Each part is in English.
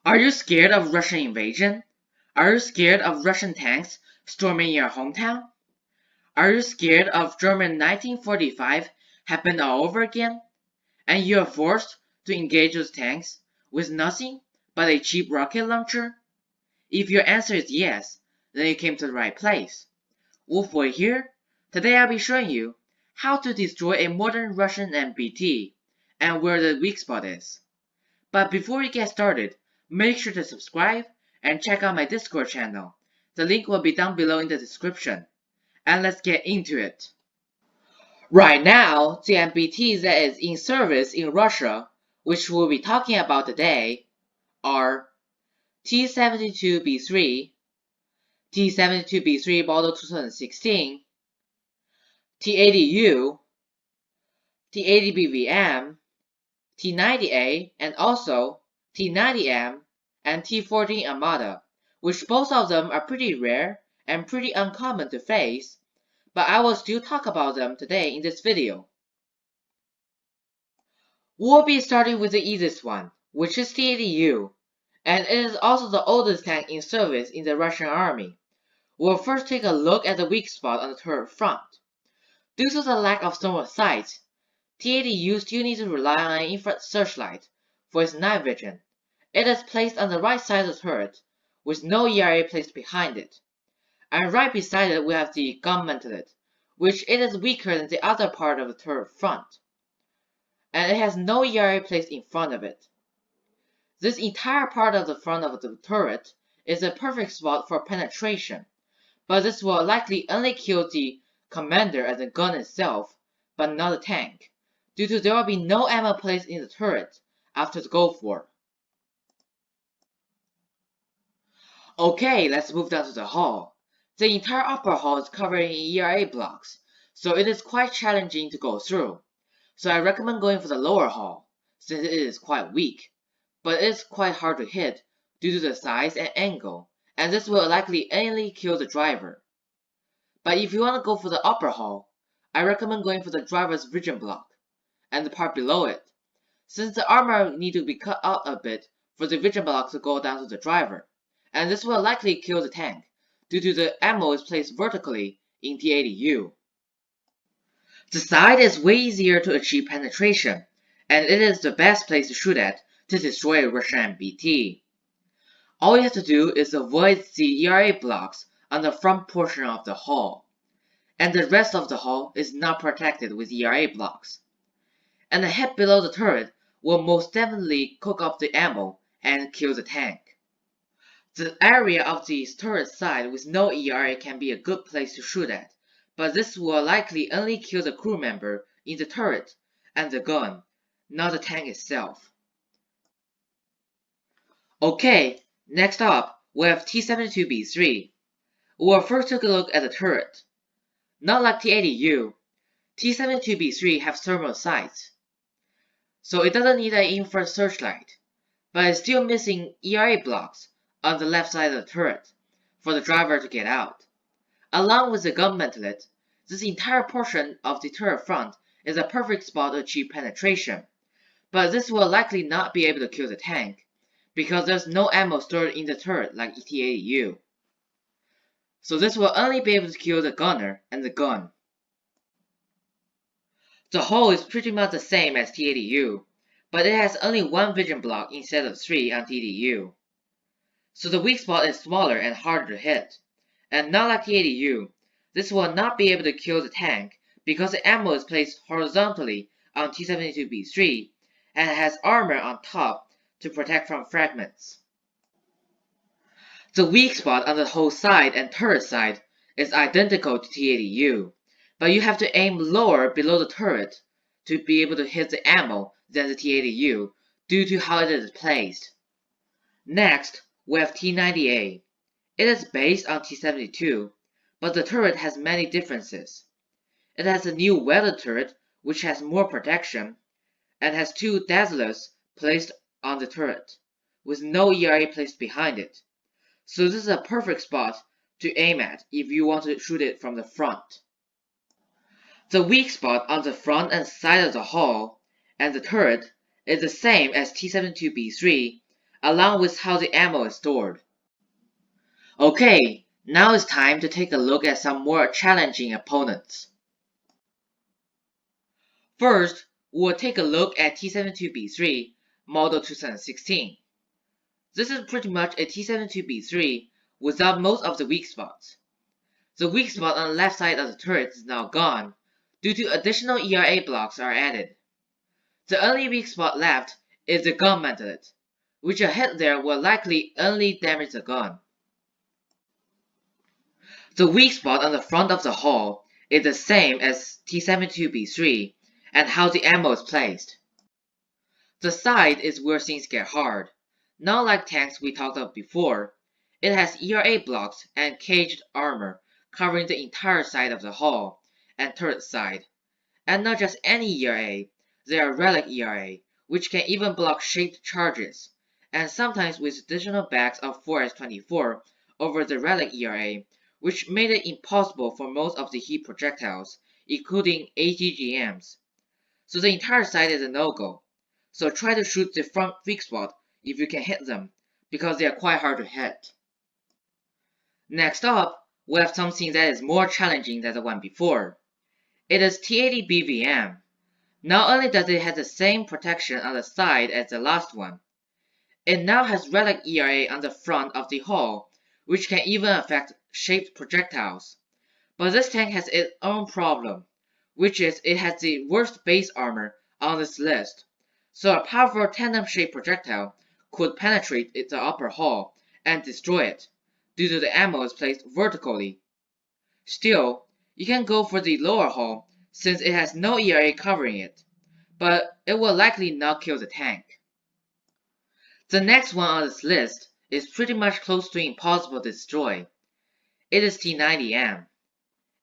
Are you scared of Russian invasion? Are you scared of Russian tanks storming your hometown? Are you scared of German 1945 happen all over again? And you are forced to engage those tanks with nothing but a cheap rocket launcher? If your answer is yes, then you came to the right place. Wolfboy here. Today I'll be showing you how to destroy a modern Russian MBT and where the weak spot is. But before we get started, make sure to subscribe and check out my Discord channel. The link will be down below in the description. And let's get into it. Right now, the MBTs that is in service in Russia, which we'll be talking about today, are T-72B3, T-72B3 model 2016, T-80U, T-80BVM, T-90A, and also T-90M and T-14 Armada, which both of them are pretty rare and pretty uncommon to face, but I will still talk about them today in this video. We'll be starting with the easiest one, which is T-80U, and it is also the oldest tank in service in the Russian army. We'll first take a look at the weak spot on the turret front. Due to the lack of thermal sight, T-80U still needs to rely on an infrared searchlight for its night vision. It is placed on the right side of the turret, with no ERA placed behind it. And right beside it we have the gun mantlet, which it is weaker than the other part of the turret front. And it has no ERA placed in front of it. This entire part of the front of the turret is a perfect spot for penetration, but this will likely only kill the commander and the gun itself, but not the tank, due to there will be no ammo placed in the turret after the Gulf War. Okay, let's move down to the hull. The entire upper hull is covered in ERA blocks, so it is quite challenging to go through. So I recommend going for the lower hull, since it is quite weak, but it is quite hard to hit due to the size and angle, and this will likely only kill the driver. But if you want to go for the upper hull, I recommend going for the driver's vision block, and the part below it, since the armor need to be cut out a bit for the vision block to go down to the driver, and this will likely kill the tank, due to the ammo is placed vertically in T-80U. The side is way easier to achieve penetration, and it is the best place to shoot at to destroy a Russian MBT. All you have to do is avoid the ERA blocks on the front portion of the hull, and the rest of the hull is not protected with ERA blocks. And the head below the turret will most definitely cook up the ammo and kill the tank. The area of the turret side with no ERA can be a good place to shoot at, but this will likely only kill the crew member in the turret and the gun, not the tank itself. Okay, next up we have T-72B3. We'll first take a look at the turret. Not like T-80U, T-72B3 have thermal sights, so it doesn't need an infrared searchlight, but it's still missing ERA blocks on the left side of the turret for the driver to get out. Along with the gun mantlet, this entire portion of the turret front is a perfect spot to achieve penetration, but this will likely not be able to kill the tank, because there's no ammo stored in the turret like T-80U. So this will only be able to kill the gunner and the gun. The hull is pretty much the same as T-80U, but it has only one vision block instead of 3 on T-80U. So the weak spot is smaller and harder to hit, and not like T-80U, this will not be able to kill the tank because the ammo is placed horizontally on T-72B3 and has armor on top to protect from fragments. The weak spot on the hull side and turret side is identical to T-80U, but you have to aim lower below the turret to be able to hit the ammo than the T-80U due to how it is placed. Next, we have T-90A. It is based on T-72, but the turret has many differences. It has a new welded turret which has more protection, and has 2 dazzlers placed on the turret, with no ERA placed behind it. So this is a perfect spot to aim at if you want to shoot it from the front. The weak spot on the front and side of the hull and the turret is the same as T-72B3 along with how the ammo is stored. Okay, now it's time to take a look at some more challenging opponents. First, we'll take a look at T-72B3 Model 2016. This is pretty much a T-72B3 without most of the weak spots. The weak spot on the left side of the turret is now gone, due to additional ERA blocks are added. The only weak spot left is the gun mantlet, which a hit there will likely only damage the gun. The weak spot on the front of the hull is the same as T-72B3 and how the ammo is placed. The side is where things get hard. Not like tanks we talked about before, it has ERA blocks and caged armor covering the entire side of the hull and turret side. And not just any ERA, they are relic ERA, which can even block shaped charges, and sometimes with additional bags of 4S24 over the relic ERA, which made it impossible for most of the heat projectiles, including ATGMs. So the entire side is a no-go. So try to shoot the front weak spot if you can hit them, because they are quite hard to hit. Next up, we have something that is more challenging than the one before. It is T80BVM. Not only does it have the same protection on the side as the last one, it now has relic ERA on the front of the hull, which can even affect shaped projectiles. But this tank has its own problem, which is it has the worst base armor on this list. So a powerful tandem-shaped projectile could penetrate the upper hull and destroy it, due to the ammo is placed vertically. Still, you can go for the lower hull since it has no ERA covering it, but it will likely not kill the tank. The next one on this list is pretty much close to impossible to destroy. It is T90M.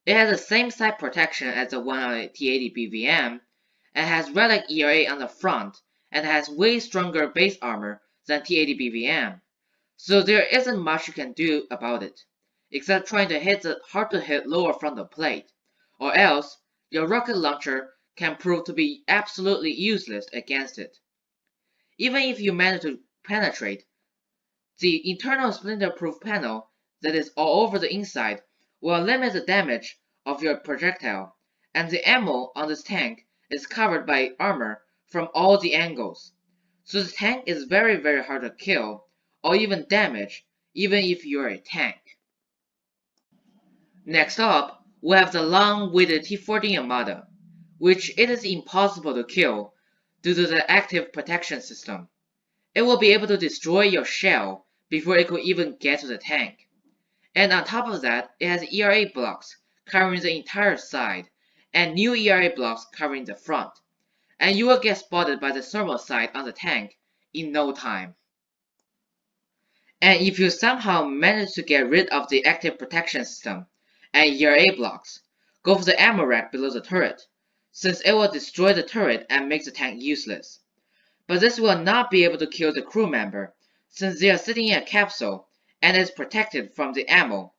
It has the same side protection as the one on T80BVM, and has relic ERA on the front, and has way stronger base armor than T80BVM, so there isn't much you can do about it, except trying to hit the hard-to-hit lower frontal plate, or else your rocket launcher can prove to be absolutely useless against it. Even if you manage to penetrate, the internal splinter-proof panel that is all over the inside will limit the damage of your projectile, and the ammo on this tank is covered by armor from all the angles, so the tank is very hard to kill or even damage even if you're a tank. Next up, we have the long-waited T-40 Armada, which it is impossible to kill due to the active protection system. It will be able to destroy your shell before it could even get to the tank. And on top of that, it has ERA blocks covering the entire side, and new ERA blocks covering the front, and you will get spotted by the thermal sight on the tank in no time. And if you somehow manage to get rid of the active protection system and ERA blocks, go for the ammo rack below the turret, since it will destroy the turret and make the tank useless. But this will not be able to kill the crew member, since they are sitting in a capsule and is protected from the ammo.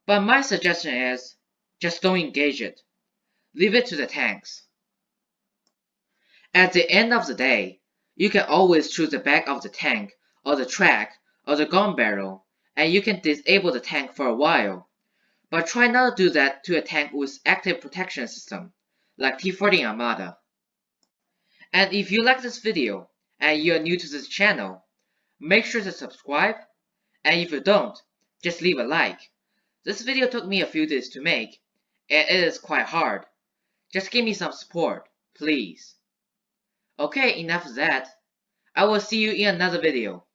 But my suggestion is, just don't engage it. Leave it to the tanks. At the end of the day, you can always choose the back of the tank, or the track, or the gun barrel, and you can disable the tank for a while. But try not to do that to a tank with active protection system, like T-40 Armada. And if you like this video, and you are new to this channel, make sure to subscribe, and if you don't, just leave a like. This video took me a few days to make, and it is quite hard. Just give me some support, please. Okay, enough of that. I will see you in another video.